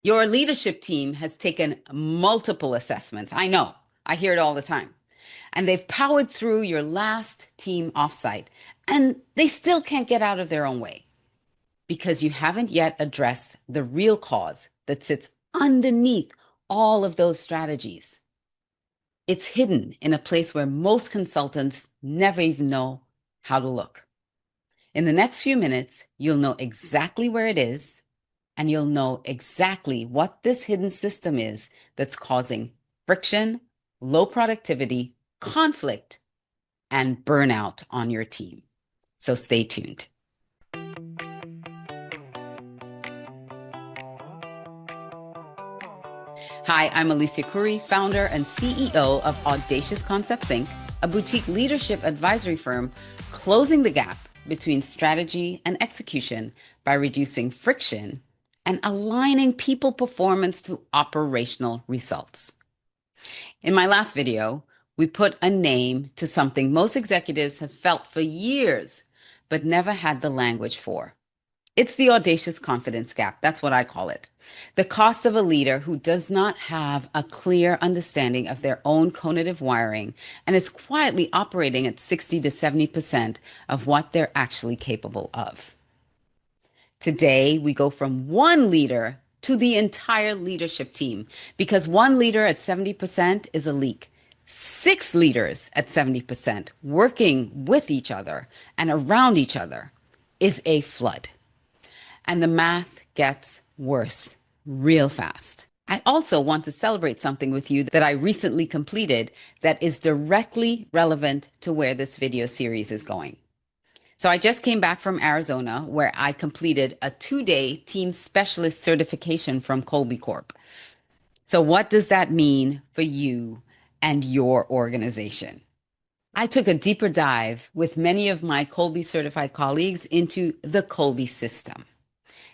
Your leadership team has taken multiple assessments. I know, I hear it all the time. And they've powered through your last team offsite, and they still can't get out of their own way because you haven't yet addressed the real cause that sits underneath all of those strategies. It's hidden in a place where most consultants never even know how to look. In the next few minutes, you'll know exactly where it is, and you'll know exactly what this hidden system is that's causing friction, low productivity, conflict, and burnout on your team. So stay tuned. Hi, I'm Alicia Couri, founder and CEO of Audacious Concepts Inc., a boutique leadership advisory firm closing the gap between strategy and execution by reducing friction and aligning people performance to operational results. In my last video, we put a name to something most executives have felt for years, but never had the language for. It's the audacious confidence gap. That's what I call it. The cost of a leader who does not have a clear understanding of their own conative wiring and is quietly operating at 60 to 70% of what they're actually capable of. Today, we go from one leader to the entire leadership team because one leader at 70% is a leak. Six leaders at 70% working with each other and around each other is a flood. And the math gets worse real fast. I also want to celebrate something with you that I recently completed that is directly relevant to where this video series is going. So I just came back from Arizona where I completed a 2-day team specialist certification from Kolbe Corp. So what does that mean for you and your organization? I took a deeper dive with many of my Kolbe certified colleagues into the Kolbe system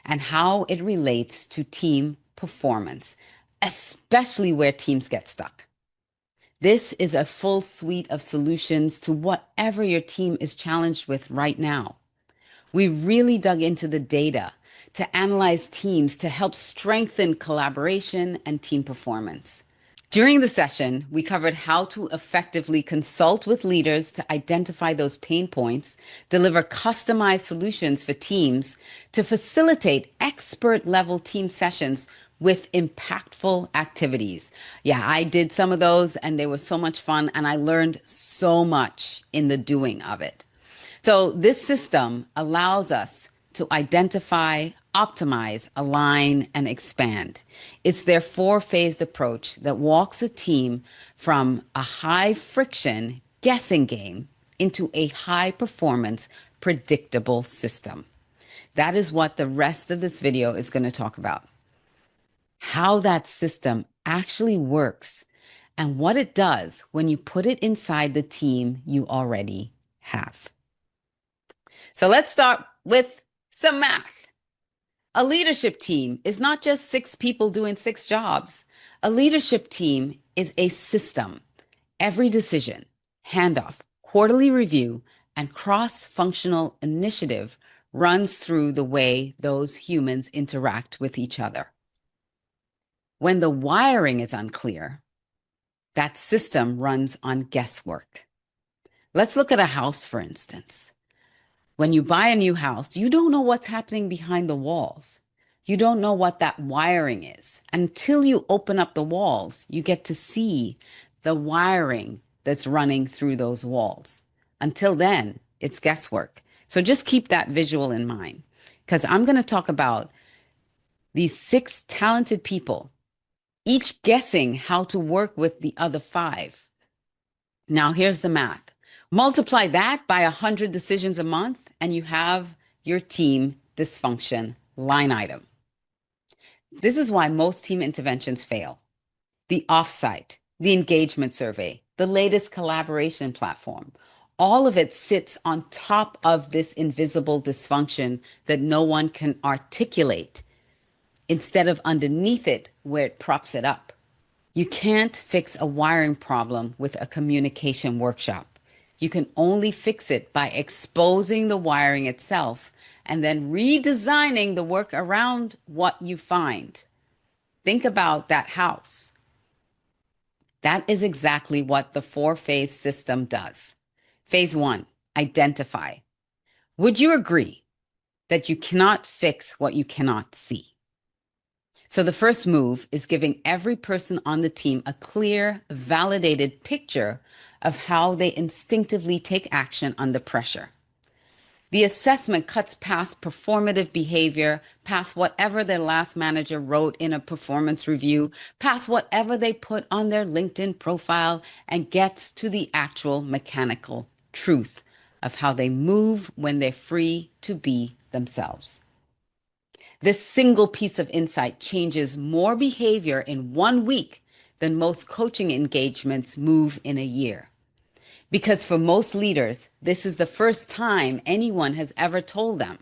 and how it relates to team performance, especially where teams get stuck. This is a full suite of solutions to whatever your team is challenged with right now. We really dug into the data to analyze teams to help strengthen collaboration and team performance. During the session, we covered how to effectively consult with leaders to identify those pain points, deliver customized solutions for teams to facilitate expert-level team sessions with impactful activities. Yeah, I did some of those and they were so much fun and I learned so much in the doing of it. So this system allows us to identify, optimize, align, and expand. It's their four-phased approach that walks a team from a high-friction guessing game into a high-performance, predictable system. That is what the rest of this video is going to talk about. How that system actually works and what it does when you put it inside the team you already have. So let's start with some math. A leadership team is not just 6 people doing 6 jobs. A leadership team is a system. Every decision, handoff, quarterly review, and cross-functional initiative runs through the way those humans interact with each other. When the wiring is unclear, that system runs on guesswork. Let's look at a house, for instance. When you buy a new house, you don't know what's happening behind the walls. You don't know what that wiring is. Until you open up the walls, you get to see the wiring that's running through those walls. Until then, it's guesswork. So just keep that visual in mind because I'm going to talk about these 6 talented people, each guessing how to work with the other 5. Now, here's the math. Multiply that by 100 decisions a month, and you have your team dysfunction line item. This is why most team interventions fail. The offsite, the engagement survey, the latest collaboration platform, all of it sits on top of this invisible dysfunction that no one can articulate instead of underneath it where it props it up. You can't fix a wiring problem with a communication workshop. You can only fix it by exposing the wiring itself and then redesigning the work around what you find. Think about that house. That is exactly what the four-phase system does. Phase one, identify. Would you agree that you cannot fix what you cannot see? So the first move is giving every person on the team a clear, validated picture of how they instinctively take action under pressure. The assessment cuts past performative behavior, past whatever their last manager wrote in a performance review, past whatever they put on their LinkedIn profile, and gets to the actual mechanical truth of how they move when they're free to be themselves. This single piece of insight changes more behavior in 1 week than most coaching engagements move in a year. Because for most leaders, this is the first time anyone has ever told them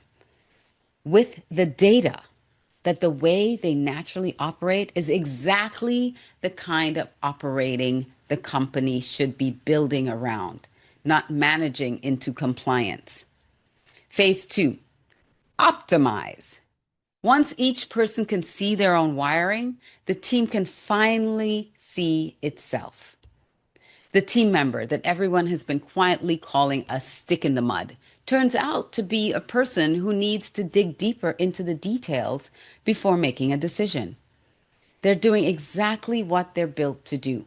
with the data that the way they naturally operate is exactly the kind of operating the company should be building around, not managing into compliance. Phase two, optimize. Once each person can see their own wiring, the team can finally see itself. The team member that everyone has been quietly calling a stick in the mud turns out to be a person who needs to dig deeper into the details before making a decision. They're doing exactly what they're built to do.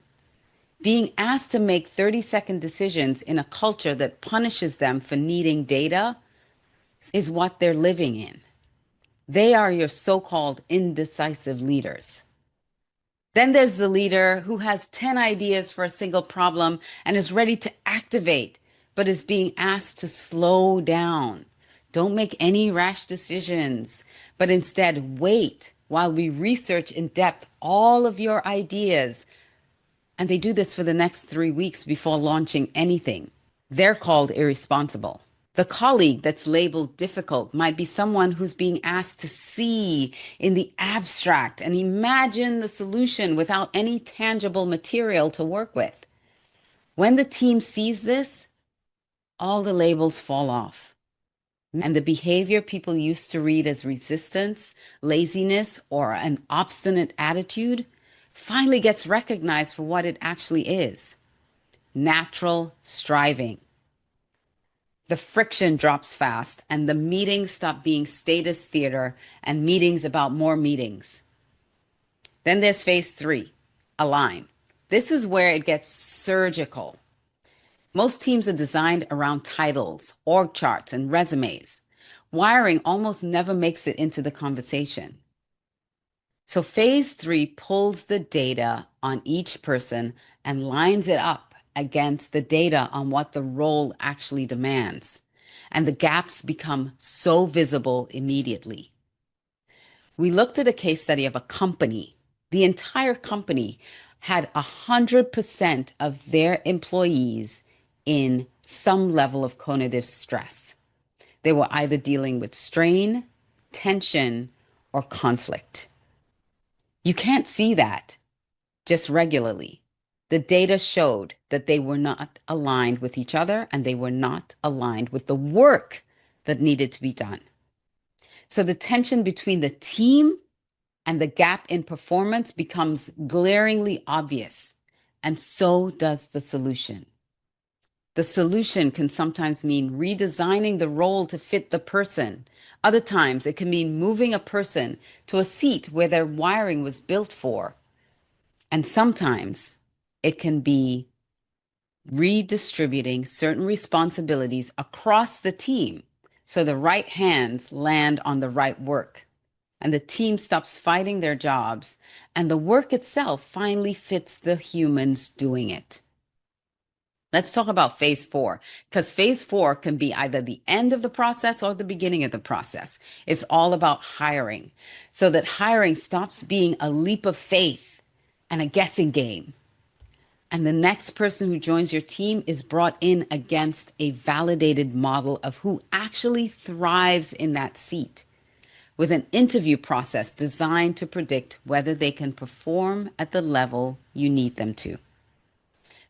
Being asked to make 30-second decisions in a culture that punishes them for needing data is what they're living in. They are your so-called indecisive leaders. Then there's the leader who has 10 ideas for a single problem and is ready to activate, but is being asked to slow down. Don't make any rash decisions, but instead wait while we research in depth all of your ideas. And they do this for the next 3 weeks before launching anything. They're called irresponsible. The colleague that's labeled difficult might be someone who's being asked to see in the abstract and imagine the solution without any tangible material to work with. When the team sees this, all the labels fall off. And the behavior people used to read as resistance, laziness, or an obstinate attitude finally gets recognized for what it actually is: natural striving. The friction drops fast, and the meetings stop being status theater and meetings about more meetings. Then there's phase three, align. This is where it gets surgical. Most teams are designed around titles, org charts, and resumes. Wiring almost never makes it into the conversation. So phase three pulls the data on each person and lines it up against the data on what the role actually demands. And the gaps become so visible immediately. We looked at a case study of a company. The entire company had 100% of their employees in some level of conative stress. They were either dealing with strain, tension, or conflict. You can't see that just regularly. The data showed that they were not aligned with each other and they were not aligned with the work that needed to be done. So the tension between the team and the gap in performance becomes glaringly obvious, and so does the solution. The solution can sometimes mean redesigning the role to fit the person. Other times, it can mean moving a person to a seat where their wiring was built for. And sometimes it can be redistributing certain responsibilities across the team so the right hands land on the right work and the team stops fighting their jobs and the work itself finally fits the humans doing it. Let's talk about phase four, because phase four can be either the end of the process or the beginning of the process. It's all about hiring, so that hiring stops being a leap of faith and a guessing game. And the next person who joins your team is brought in against a validated model of who actually thrives in that seat, with an interview process designed to predict whether they can perform at the level you need them to.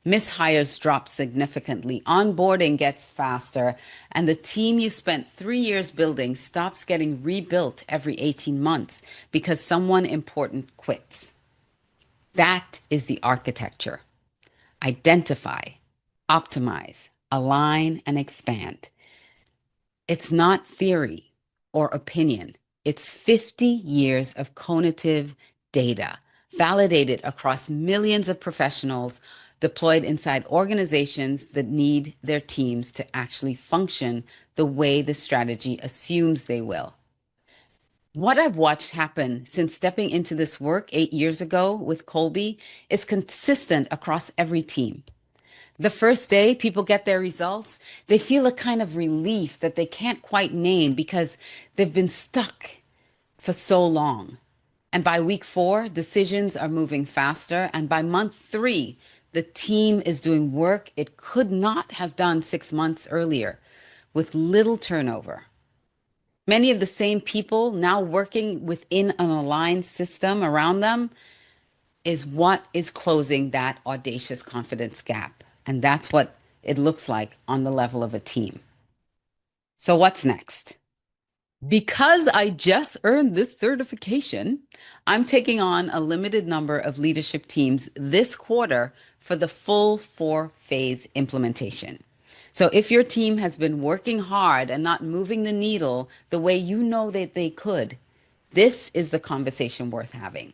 Mishires drop significantly, onboarding gets faster, and the team you spent 3 years building stops getting rebuilt every 18 months because someone important quits. That is the architecture. Identify, optimize, align, and expand. It's not theory or opinion. It's 50 years of conative data, validated across millions of professionals, deployed inside organizations that need their teams to actually function the way the strategy assumes they will. What I've watched happen since stepping into this work 8 years ago with Kolbe is consistent across every team. The first day people get their results, they feel a kind of relief that they can't quite name because they've been stuck for so long. And by week 4, decisions are moving faster. And by month 3, the team is doing work it could not have done 6 months earlier with little turnover. Many of the same people now working within an aligned system around them is what is closing that audacious confidence gap. And that's what it looks like on the level of a team. So, what's next? Because I just earned this certification, I'm taking on a limited number of leadership teams this quarter for the full 4-phase implementation. So, if your team has been working hard and not moving the needle the way you know that they could, this is the conversation worth having.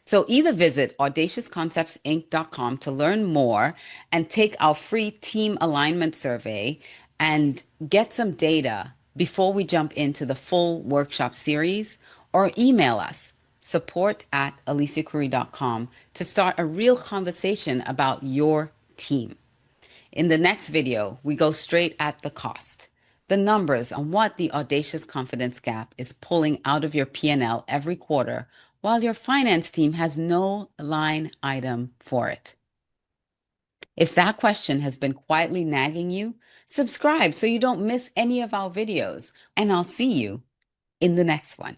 So either visit audaciousconceptsinc.com to learn more and take our free team alignment survey and get some data before we jump into the full workshop series, or email us support@aliciacouri.com to start a real conversation about your team. In the next video, we go straight at the cost, the numbers on what the audacious confidence gap is pulling out of your P&L every quarter, while your finance team has no line item for it. If that question has been quietly nagging you, subscribe so you don't miss any of our videos, and I'll see you in the next one.